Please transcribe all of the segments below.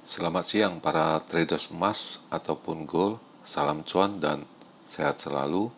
Selamat siang para traders emas ataupun gold, salam cuan dan sehat selalu.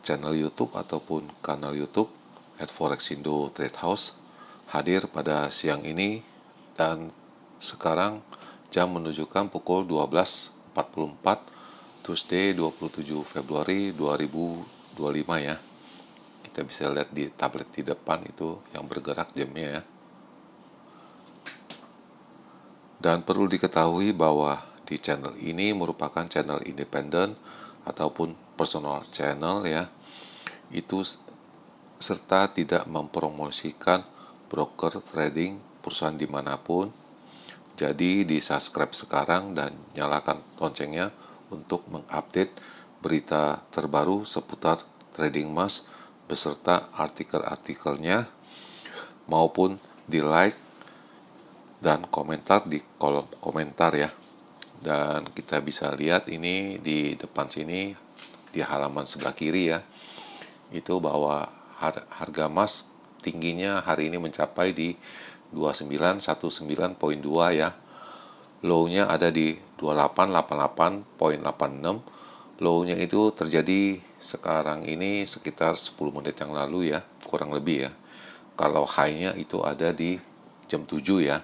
Channel YouTube ataupun kanal YouTube @forexindo Trade House hadir pada siang ini dan sekarang jam menunjukkan pukul 12.44 Tuesday 27 Februari 2025 ya. Kita bisa lihat di tablet di depan itu yang bergerak jamnya ya. Dan perlu diketahui bahwa di channel ini merupakan channel independen ataupun personal channel ya. Itu serta tidak mempromosikan broker trading perusahaan dimanapun. Jadi di subscribe sekarang dan nyalakan loncengnya untuk mengupdate berita terbaru seputar trading emas beserta artikel-artikelnya maupun di like dan komentar di kolom komentar ya. Dan kita bisa lihat ini di depan sini di halaman sebelah kiri ya. Itu bahwa harga emas tingginya hari ini mencapai di 2919.2 ya. Low-nya ada di 2888.86. Low-nya itu terjadi sekarang ini sekitar 10 menit yang lalu ya, kurang lebih ya. Kalau high-nya itu ada di jam 7 ya.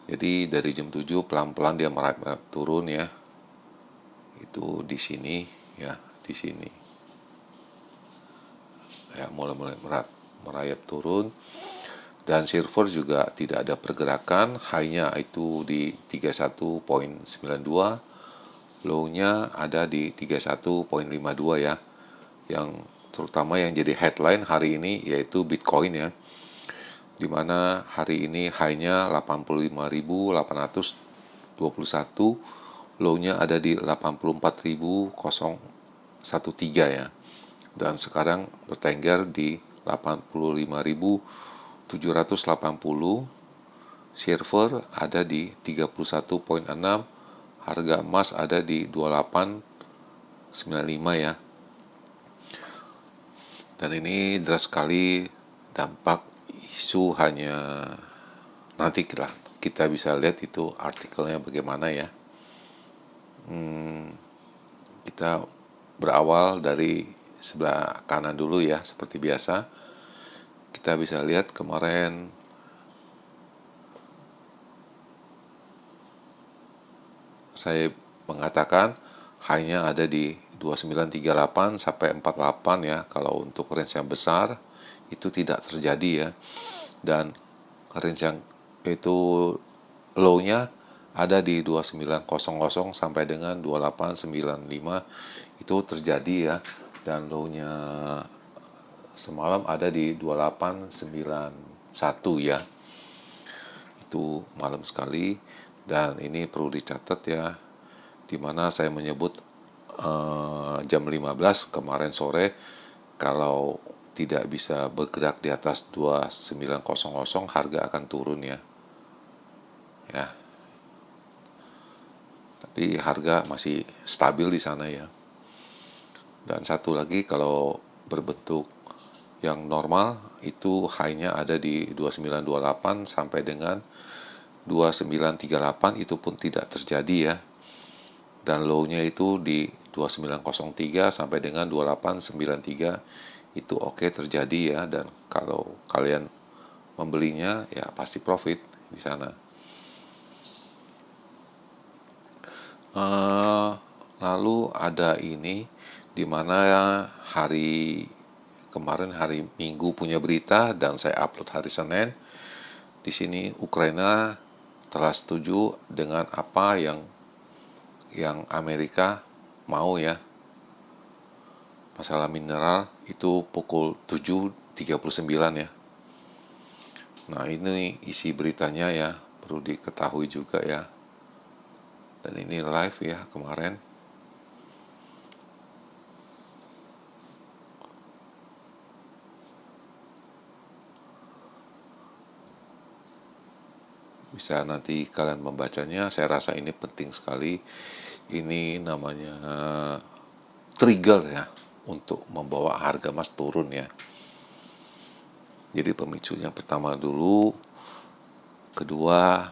Jadi dari jam 7 pelan-pelan dia merayap turun ya. Itu di sini ya, di sini. Ya, mulai merayap turun. Dan silver juga tidak ada pergerakan, high-nya itu di 31.92, low-nya ada di 31.52 ya. Yang terutama yang jadi headline hari ini yaitu Bitcoin ya. Di mana hari ini high-nya 85.821, low-nya ada di 84.013 ya. Dan sekarang bertengger di 85.780. Silver ada di 31.6, harga emas ada di 2895 ya. Dan ini deras sekali dampak isu, hanya nanti kita bisa lihat itu artikelnya bagaimana ya. Kita berawal dari sebelah kanan dulu ya, seperti biasa. Kita bisa lihat kemarin saya mengatakan high-nya ada di 2938 sampai 48 ya. Kalau untuk range yang besar itu tidak terjadi ya. Dan range yang itu low-nya ada di 2900 sampai dengan 2895 itu terjadi ya. Dan low-nya semalam ada di 2891 ya. Itu malam sekali. Dan ini perlu dicatat ya, dimana saya menyebut jam 15 kemarin sore kalau tidak bisa bergerak di atas 2900 harga akan turun ya. Tapi harga masih stabil di sana ya. Dan satu lagi, kalau berbentuk yang normal itu high-nya ada di 2928 sampai dengan 2938, itu pun tidak terjadi ya. Dan low-nya itu di 2903 sampai dengan 2893, itu oke terjadi ya. Dan kalau kalian membelinya ya pasti profit di sana. Lalu ada ini, dimana hari kemarin hari Minggu punya berita dan saya upload hari Senin. Di sini Ukraina telah setuju dengan apa yang Amerika mau ya. Masalah mineral itu pukul 7.39 ya. Nah, ini isi beritanya ya, perlu diketahui juga ya. Dan ini live ya kemarin. Bisa nanti kalian membacanya, saya rasa ini penting sekali. Ini namanya trigger ya untuk membawa harga emas turun ya. Jadi pemicunya pertama dulu, kedua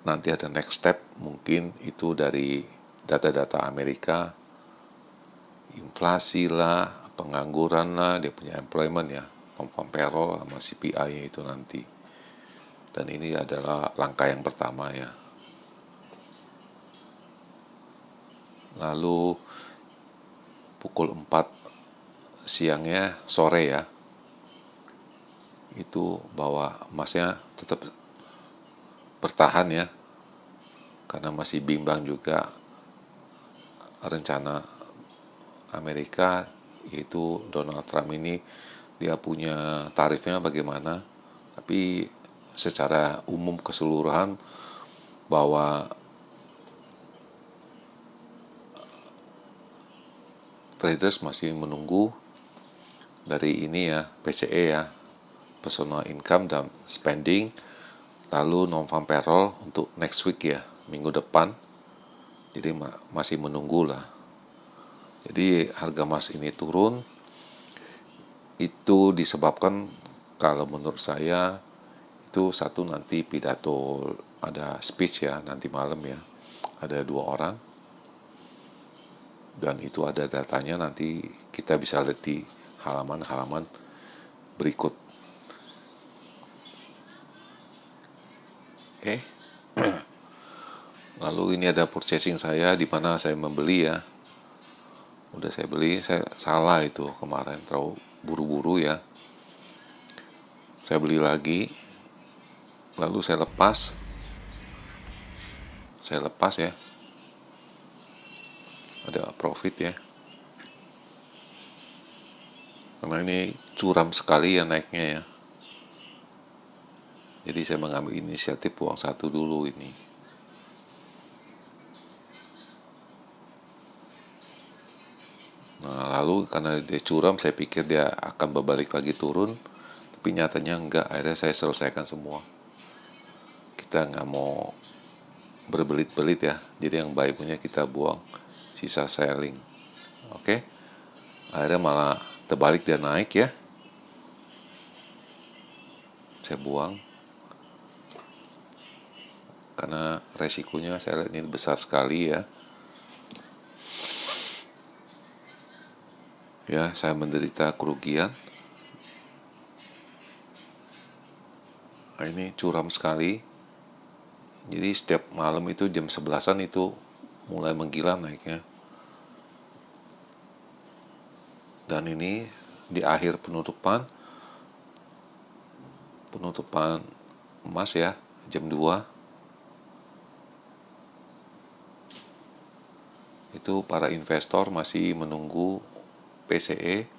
nanti ada next step, mungkin itu dari data-data Amerika, inflasi lah, pengangguran lah, dia punya employment ya, non-farm payroll sama CPI itu nanti. Dan ini adalah langkah yang pertama ya. Lalu pukul 4 siangnya sore ya, itu bahwa emasnya tetap bertahan ya, karena masih bimbang juga rencana Amerika, yaitu Donald Trump ini dia punya tarifnya bagaimana. Tapi secara umum keseluruhan bahwa traders masih menunggu dari ini ya, PCE ya, personal income dan spending, lalu non-farm payroll untuk next week ya, minggu depan. Jadi masih menunggu lah. Jadi harga emas ini turun itu disebabkan kalau menurut saya itu satu, nanti pidato, ada speech ya nanti malam ya, ada 2 orang, dan itu ada datanya, nanti kita bisa lihat di halaman-halaman berikut. Oke. Lalu ini ada purchasing saya, di mana saya membeli ya. Udah saya beli, saya salah itu kemarin, terlalu buru-buru ya. Saya beli lagi, lalu saya lepas ya. Ada profit ya. Karena ini curam sekali ya naiknya ya. Jadi saya mengambil inisiatif buang satu dulu ini. Nah, lalu karena dia curam, saya pikir dia akan berbalik lagi turun, tapi nyatanya enggak. Akhirnya saya selesaikan semua. Kita nggak mau berbelit-belit ya. Jadi yang baik punya kita buang, sisa selling. Oke. Akhirnya malah terbalik, dia naik ya. Saya buang. Karena resikonya saya lihat ini besar sekali ya. Ya, saya menderita kerugian. Nah, ini curam sekali. Jadi setiap malam itu jam 11-an itu mulai menggila naiknya. Dan ini di akhir penutupan emas ya, jam 2. Itu para investor masih menunggu PCE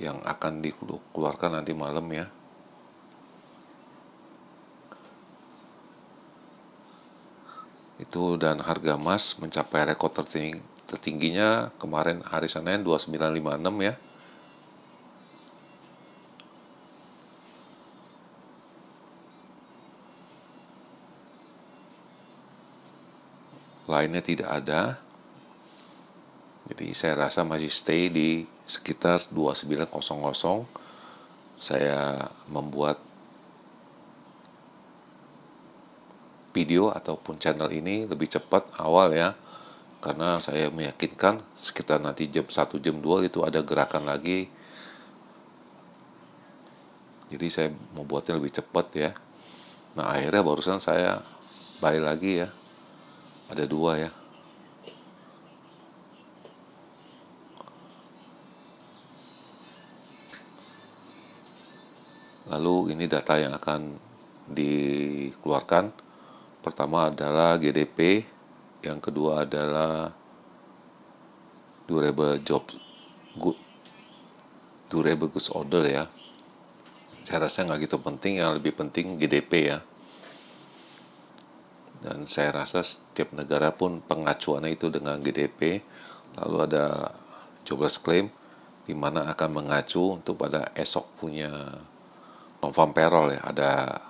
yang akan dikeluarkan nanti malam ya. Itu, dan harga emas mencapai rekor tertingginya kemarin hari Senin 2956 ya. Lainnya tidak ada. Jadi saya rasa masih stay di sekitar 2900. Saya membuat video ataupun channel ini lebih cepat awal ya, karena saya meyakinkan sekitar nanti jam 1 jam 2 itu ada gerakan lagi. Jadi saya membuatnya lebih cepat ya. Nah, akhirnya barusan saya buy lagi ya, ada 2 ya. Lalu ini data yang akan dikeluarkan. Pertama adalah GDP, yang kedua adalah durable goods order ya. Saya rasa nggak gitu penting, yang lebih penting GDP ya. Dan saya rasa setiap negara pun pengacuannya itu dengan GDP. Lalu ada jobless claim, di mana akan mengacu untuk pada esok punya non-farm payroll ya, ada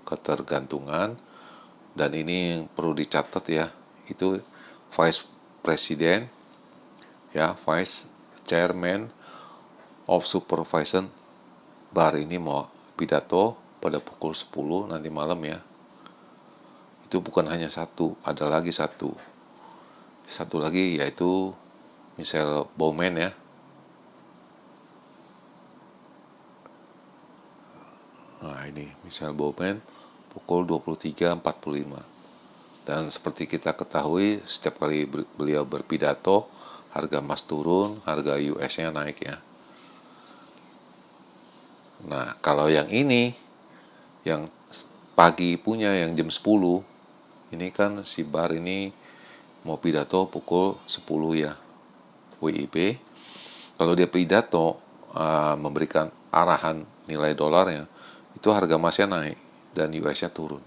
ketergantungan. Dan ini yang perlu dicatat ya, itu Vice President ya, Vice Chairman of Supervision Bar ini mau pidato pada pukul 10 nanti malam ya. Itu bukan hanya satu, ada lagi satu lagi, yaitu Michelle Bowman ya. Nah ini Michelle Bowman pukul 23.45. Dan seperti kita ketahui, setiap kali beliau berpidato, harga emas turun, harga US-nya naik ya. Nah, kalau yang ini, yang pagi punya, yang jam 10, ini kan si Bar ini mau pidato pukul 10 ya, WIB. Kalau dia pidato, memberikan arahan nilai dolarnya, itu harga emasnya naik dan US-nya turun.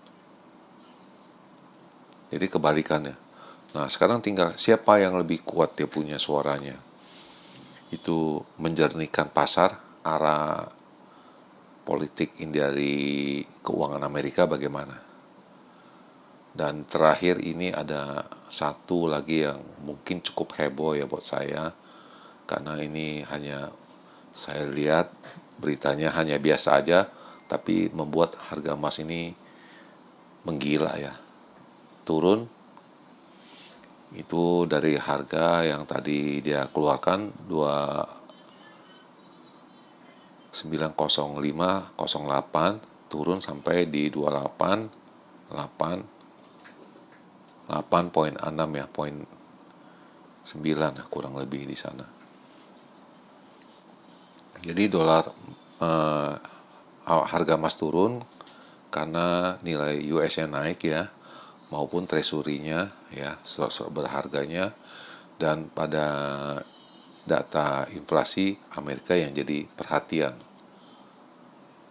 Jadi kebalikannya. Nah, sekarang tinggal siapa yang lebih kuat dia punya suaranya. Itu menjernihkan pasar, arah politik dari keuangan Amerika bagaimana. Dan terakhir ini ada satu lagi yang mungkin cukup heboh ya buat saya. Karena ini hanya saya lihat beritanya hanya biasa aja, tapi membuat harga emas ini menggila ya. Turun itu dari harga yang tadi dia keluarkan 290508 turun sampai di 28.6 ya, poin 9 kurang lebih di sana. Jadi harga emas turun karena nilai US-nya naik ya, maupun treasury-nya ya, berharganya, dan pada data inflasi Amerika yang jadi perhatian.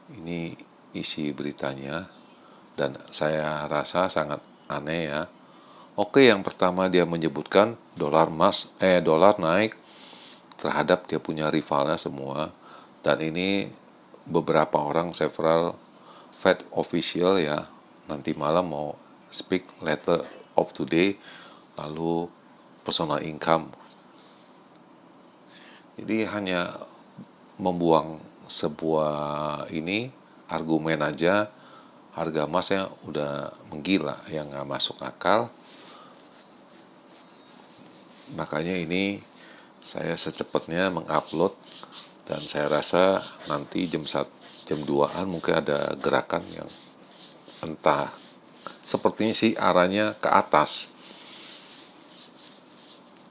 Ini isi beritanya dan saya rasa sangat aneh ya. Oke, yang pertama dia menyebutkan dolar naik terhadap dia punya rivalnya semua, dan ini beberapa orang several Fed official ya nanti malam mau speak later of today, lalu personal income. Jadi hanya membuang sebuah argumen aja, harga emasnya udah menggila yang nggak masuk akal. Makanya ini saya secepatnya mengupload, dan saya rasa nanti jam 2-an mungkin ada gerakan yang entah, sepertinya sih arahnya ke atas.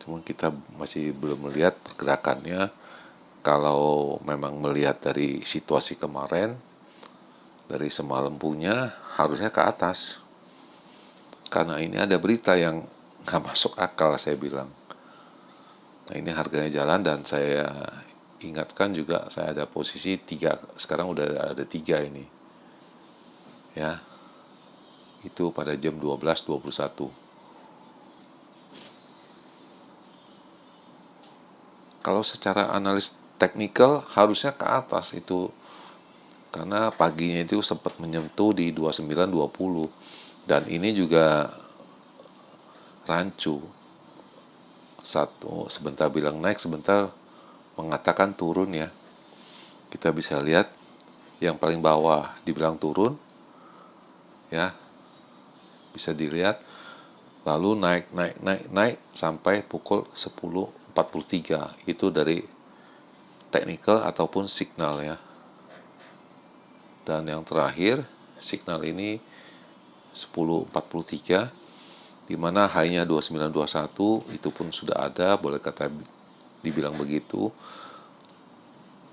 Cuma kita masih belum melihat pergerakannya. Kalau memang melihat dari situasi kemarin, dari semalam punya, harusnya ke atas. Karena ini ada berita yang nggak masuk akal, saya bilang. Nah ini harganya jalan, dan saya ingatkan juga saya ada posisi 3, sekarang udah ada 3 ini. Ya, itu pada jam 12.21. Kalau secara analis teknikal harusnya ke atas itu, karena paginya itu sempat menyentuh di 29.20, dan ini juga rancu. Satu sebentar bilang naik, sebentar mengatakan turun ya. Kita bisa lihat yang paling bawah dibilang turun ya, bisa dilihat, lalu naik sampai pukul 10.43. Itu dari teknikal ataupun signal ya. Dan yang terakhir signal ini 10.43, di mana high-nya 2921 itu pun sudah ada, boleh kata dibilang begitu.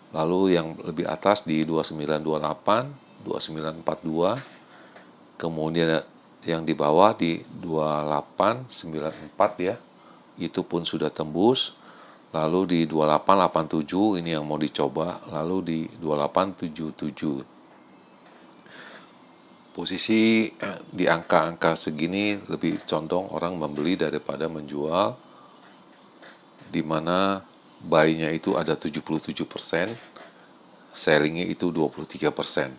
Lalu yang lebih atas di 2928, 2942, kemudian yang di bawah di 2894 ya, itu pun sudah tembus. Lalu di 2887 ini yang mau dicoba, lalu di 2877. Posisi di angka-angka segini lebih condong orang membeli daripada menjual, di mana buy-nya itu ada 77%, selling-nya itu 23%.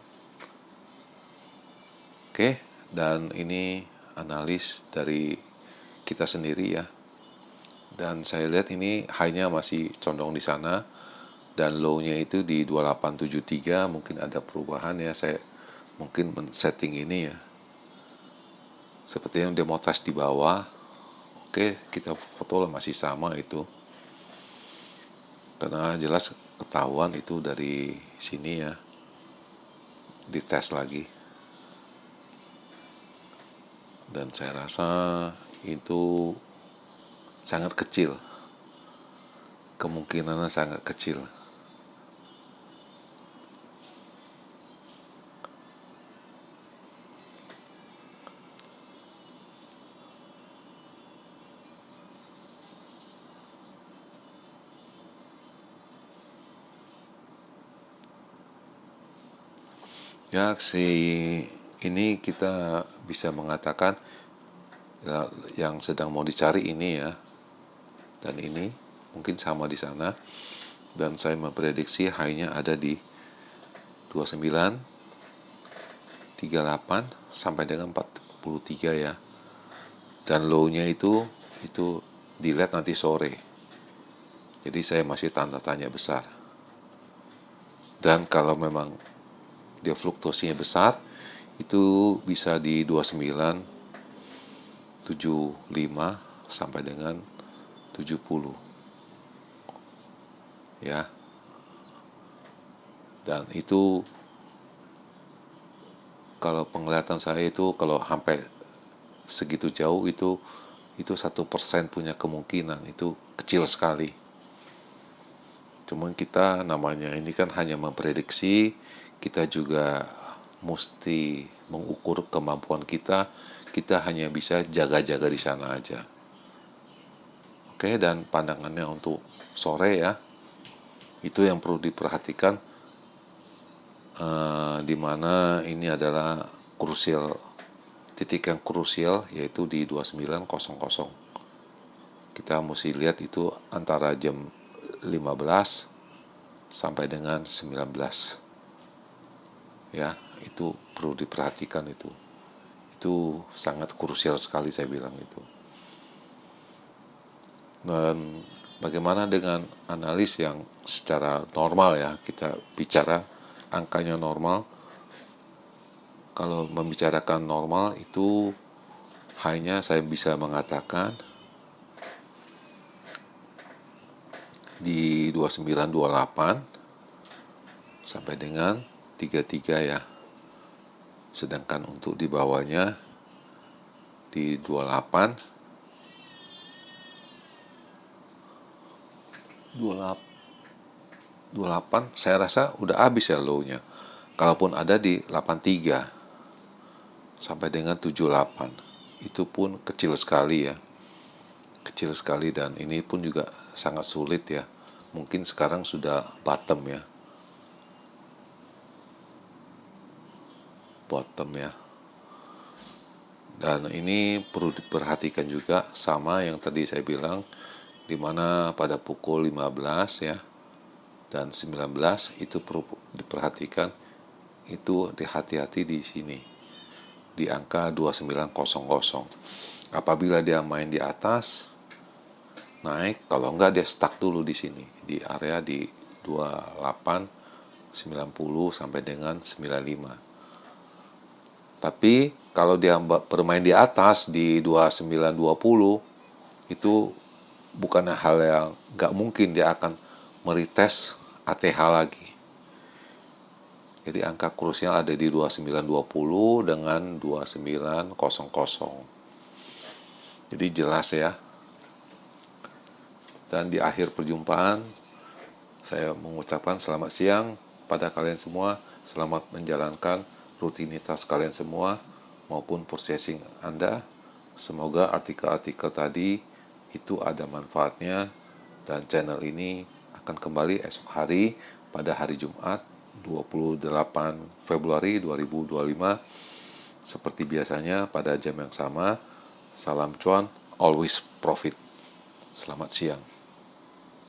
Oke, dan ini analis dari kita sendiri ya. Dan saya lihat ini high-nya masih condong di sana, dan low-nya itu di 2873. Mungkin ada perubahan ya, saya mungkin men-setting ini ya. seperti yang demo tes di bawah. Oke, kita foto masih sama itu, karena jelas ketahuan itu dari sini ya, dites lagi. Dan saya rasa itu sangat kecil, kemungkinannya sangat kecil. Ya, ini kita bisa mengatakan ya, yang sedang mau dicari ini ya, dan ini mungkin sama di sana, dan saya memprediksi high-nya ada di 29, 38 sampai dengan 43 ya, dan low-nya itu dilihat nanti sore. Jadi saya masih tanda tanya besar. Dan kalau memang dia fluktuasinya besar, itu bisa di 29, 75 sampai dengan 70 ya. Dan itu kalau penglihatan saya itu kalau sampai segitu jauh itu 1% punya kemungkinan, itu kecil sekali. Cuman kita namanya ini kan hanya memprediksi, kita juga mesti mengukur kemampuan kita. Kita hanya bisa jaga-jaga di sana aja. Oke, dan pandangannya untuk sore ya, itu yang perlu diperhatikan, di mana ini adalah krusial, titik yang krusial yaitu di 29.00. Kita mesti lihat itu antara jam 15 sampai dengan 19 ya, itu perlu diperhatikan. Itu sangat krusial sekali saya bilang itu. Dan bagaimana dengan analis yang secara normal ya, kita bicara angkanya normal. Kalau membicarakan normal itu hanya saya bisa mengatakan di 29.28 sampai dengan 33 ya. Sedangkan untuk di bawahnya di 28 saya rasa udah habis ya low-nya. Kalaupun ada di 83 sampai dengan 78, itu pun kecil sekali ya. Kecil sekali, dan ini pun juga sangat sulit ya. Mungkin sekarang sudah bottom ya. Dan ini perlu diperhatikan juga sama yang tadi saya bilang, dimana pada pukul 15 ya dan 19 itu perlu diperhatikan, itu hati-hati di sini di angka 2900. Apabila dia main di atas naik, kalau enggak dia stuck dulu di sini di area di 2890 sampai dengan 95. Tapi kalau dia bermain di atas di 2920, itu bukan hal yang nggak mungkin dia akan meretest ATH lagi. Jadi angka krusial ada di 2920 dengan 2900. Jadi jelas ya. Dan di akhir perjumpaan saya mengucapkan selamat siang pada kalian semua. Selamat menjalankan rutinitas kalian semua maupun processing Anda. Semoga artikel-artikel tadi itu ada manfaatnya, dan channel ini akan kembali esok hari pada hari Jumat 28 Februari 2025 seperti biasanya pada jam yang sama. Salam cuan, always profit. Selamat siang.